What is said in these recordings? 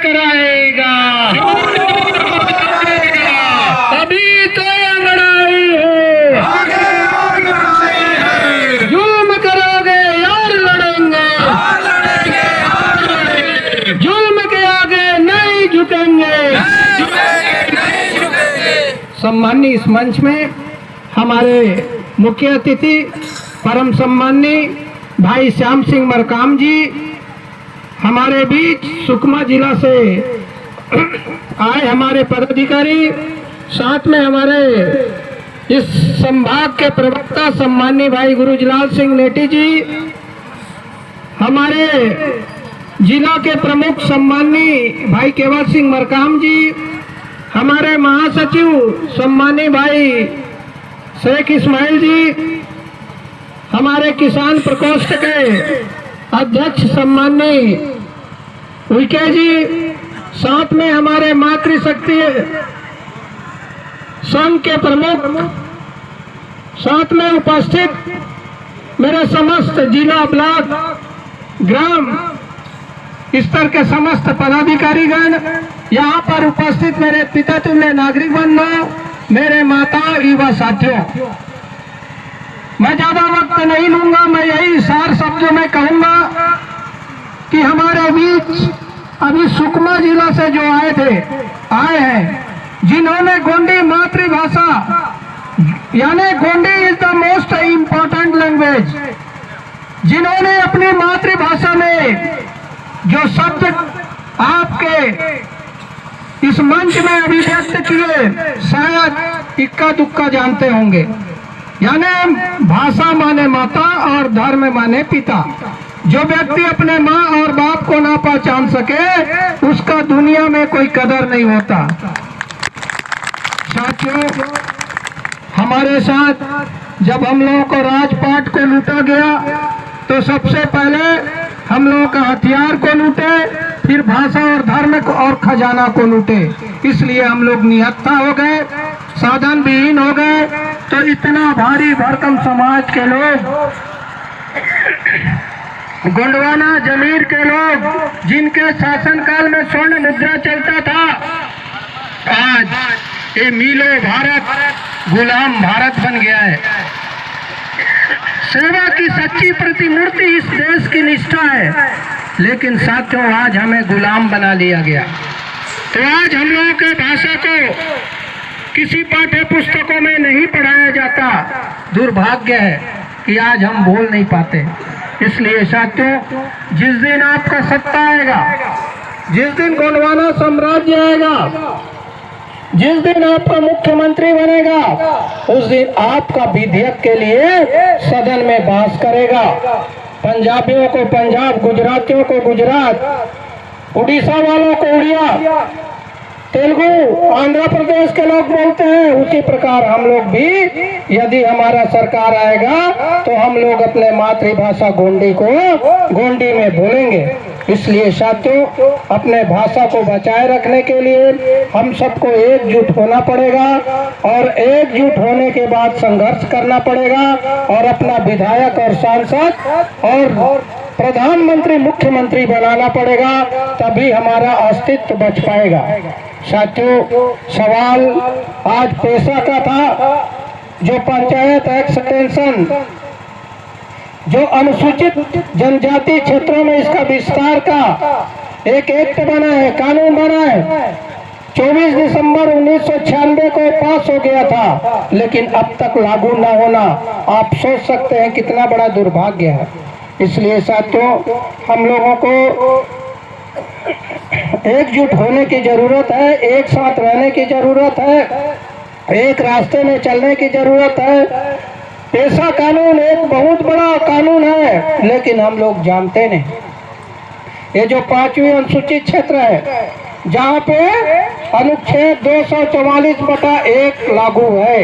कराएगा, तभी तो लड़ाई है, जुल्म करोगे यार लड़ेंगे, जुल्म के आगे नहीं झुकेंगे। सम्माननीय इस मंच में हमारे मुख्य अतिथि परम सम्माननीय भाई श्याम सिंह मरकाम जी हमारे बीच सुकमा जिला से आए हमारे पदाधिकारी, साथ में हमारे इस संभाग के प्रवक्ता सम्माननीय भाई गुरुजलाल सिंह नेटी जी, हमारे जिला के प्रमुख सम्माननीय भाई केवल सिंह मरकाम जी, हमारे महासचिव सम्माननीय भाई शेख इस्माइल जी, हमारे किसान प्रकोष्ठ के अध्यक्ष सम्माननीय उइके जी, साथ में हमारे मातृशक्ति संघ के प्रमुख, साथ में उपस्थित मेरे समस्त जिला ब्लॉक ग्राम स्तर के समस्त पदाधिकारीगण, यहाँ पर उपस्थित मेरे पिता तुल्य नागरिक बंधुओं, मेरे माता युवा साथियों, मैं ज्यादा वक्त नहीं लूंगा। मैं यही सार शब्दों में कहूंगा कि हमारे बीच अभी सुकमा जिला से जो आए हैं, जिन्होंने गोंडी मातृभाषा यानी Gondi is the most important language, जिन्होंने अपनी मातृभाषा में जो शब्द आपके इस मंच में अभिव्यक्त किए, शायद इक्का दुक्का जानते होंगे। यानी भाषा माने माता और धर्म माने पिता। जो व्यक्ति अपने माँ और बाप को ना पहचान सके, उसका दुनिया में कोई कदर नहीं होता। साथियों, हमारे साथ जब हम लोगों को राजपाट को लूटा गया, तो सबसे पहले हम लोगों का हथियार को लूटे, फिर भाषा और धर्म को और खजाना को लूटे। इसलिए हम लोग निहत्था हो गए, साधन विहीन हो गए। तो इतना भारी भरकम समाज के लोग, गोंडवाना जमीर के लोग, जिनके शासनकाल में स्वर्ण मुद्रा चलता था, आज ये मिलो भारत गुलाम भारत बन गया है। सेवा की सच्ची प्रतिमूर्ति इस देश की निष्ठा है, लेकिन साथियों आज हमें गुलाम बना लिया गया। तो आज हम लोगों के भाषा को किसी पाठ्य पुस्तकों में नहीं पढ़ाया जाता। दुर्भाग्य है कि आज हम बोल नहीं पाते। इसलिए साथियों, जिस दिन आपका सत्ता आएगा, जिस दिन गोंडवाना साम्राज्य आएगा, जिस दिन आपका मुख्यमंत्री बनेगा, उस दिन आपका विधेयक के लिए सदन में बहस करेगा। पंजाबियों को पंजाब, गुजरातियों को गुजरात, उड़ीसा वालों को उड़िया, तेलुगु आंध्र प्रदेश के लोग बोलते हैं, उसी प्रकार हम लोग भी, यदि हमारा सरकार आएगा तो हम लोग अपने मातृभाषा गोंडी को गोंडी में बोलेंगे। इसलिए साथियों, अपने भाषा को बचाए रखने के लिए हम सबको एकजुट होना पड़ेगा, और एकजुट होने के बाद संघर्ष करना पड़ेगा, और अपना विधायक और सांसद और प्रधानमंत्री मुख्यमंत्री बनाना पड़ेगा, तभी हमारा अस्तित्व बच पाएगा। साथियों, सवाल आज पेशा का था। जो पंचायत एक्सटेंशन, जो अनुसूचित जनजाति क्षेत्रों में इसका विस्तार का एक एक्ट बना है, कानून बना है, 24 दिसंबर 1996 को पास हो गया था, लेकिन अब तक लागू न होना, आप सोच सकते हैं कितना बड़ा दुर्भाग्य है। इसलिए साथियों, हम लोगों को एकजुट होने की जरूरत है, एक साथ रहने की जरूरत है, एक रास्ते में चलने की जरूरत है। पेशा कानून एक बहुत बड़ा कानून है, लेकिन हम लोग जानते नहीं। ये जो 5वीं अनुसूचित क्षेत्र है, जहाँ पे अनुच्छेद 244/1 लागू है,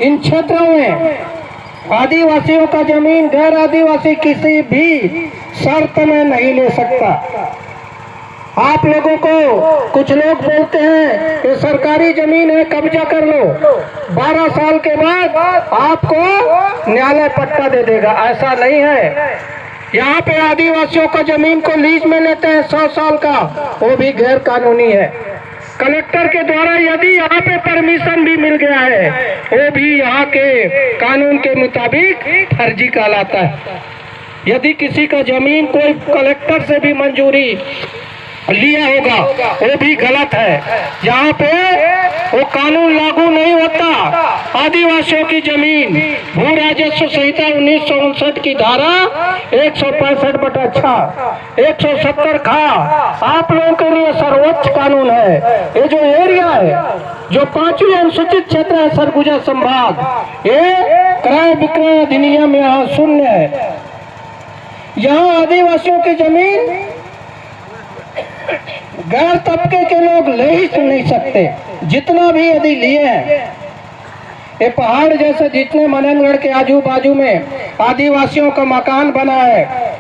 इन क्षेत्रों में आदिवासियों का जमीन गैर आदिवासी किसी भी शर्त में नहीं ले सकता। आप लोगों को कुछ लोग बोलते हैं कि सरकारी जमीन है, कब्जा कर लो, 12 साल के बाद आपको न्यायालय पट्टा दे देगा। ऐसा नहीं है। यहाँ पे आदिवासियों का जमीन को लीज में लेते हैं 100 साल का, वो भी गैर कानूनी है। कलेक्टर के द्वारा यदि यहाँ पे परमिशन भी मिल गया है, वो भी यहाँ के कानून के मुताबिक फर्जी कहलाता है। यदि किसी का जमीन कोई कलेक्टर से भी मंजूरी लिया होगा, वो भी गलत है। यहाँ पे वो कानून लागू नहीं होता। आदिवासियों की जमीन भू राजस्व संहिता 1959 की धारा 165/6 170 खा आप लोगों के लिए सर्वोच्च कानून है। ये जो एरिया है, जो 5वीं अनुसूचित क्षेत्र है सरगुजा संभाग, ये क्रय विक्रय अधिनियम यहाँ शून्य है। यहाँ आदिवासियों की जमीन गैर तबके के लोग ले ही नहीं सकते। जितना भी यदि लिए हैं, ये पहाड़ जैसे जितने मननगढ़ के आजू बाजू में आदिवासियों का मकान बना है,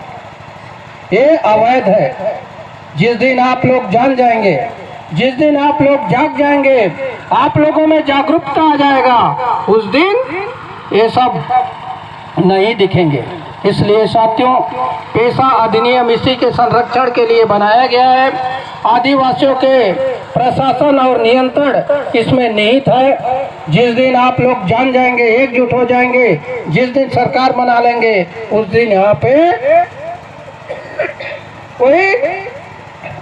ये अवैध है। जिस दिन आप लोग जान जाएंगे, जिस दिन आप लोग जाग जाएंगे, आप लोगों में जागरूकता आ जाएगा, उस दिन ये सब नहीं दिखेंगे। इसलिए साथियों, पेशा अधिनियम इसी के संरक्षण के लिए बनाया गया है। आदिवासियों के प्रशासन और नियंत्रण इसमें निहित है। जिस दिन आप लोग जान जाएंगे, एकजुट हो जाएंगे, जिस दिन सरकार बना लेंगे, उस दिन यहाँ पे कोई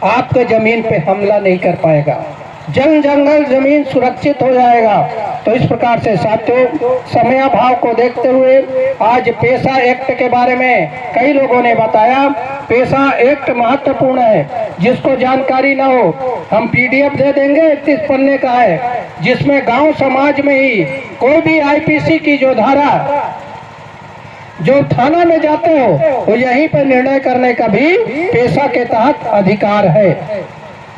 आपके जमीन पे हमला नहीं कर पाएगा। जन जंगल जमीन सुरक्षित हो जाएगा। तो इस प्रकार से साथियों, समयाभाव को देखते हुए आज पेशा एक्ट के बारे में कई लोगों ने बताया। पेशा एक्ट महत्वपूर्ण है। जिसको जानकारी ना हो, हम पीडीएफ दे देंगे, 31 पन्ने का है, जिसमें गांव समाज में ही कोई भी आईपीसी की जो धारा, जो थाना में जाते हो, वो यहीं पर निर्णय करने का भी पेशा के तहत अधिकार है।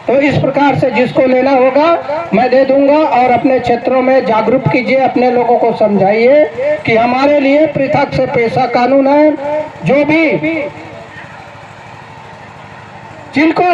तो इस प्रकार से जिसको लेना होगा मैं दे दूंगा, और अपने क्षेत्रों में जागरूक कीजिए, अपने लोगों को समझाइए कि हमारे लिए पृथक से पेशा कानून है। जो भी जिनको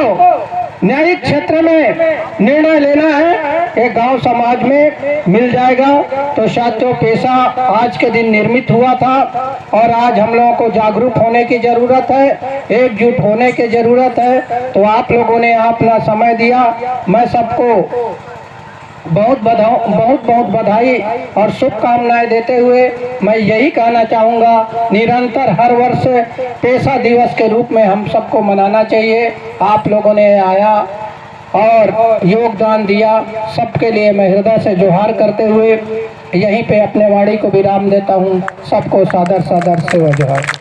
न्यायिक क्षेत्र में निर्णय लेना है, एक गांव समाज में मिल जाएगा। तो साथियों, पेशा आज के दिन निर्मित हुआ था, और आज हम लोगों को जागरूक होने की जरूरत है, एकजुट होने की जरूरत है। तो आप लोगों ने अपना समय दिया, मैं सबको बहुत बहुत बधाई और शुभकामनाएं देते हुए मैं यही कहना चाहूँगा, निरंतर हर वर्ष पेशा दिवस के रूप में हम सबको मनाना चाहिए। आप लोगों ने आया और योगदान दिया, सबके लिए मैं हृदय से जोहार करते हुए यहीं पे अपने वाणी को विराम देता हूँ। सबको सादर सादर से जोहार।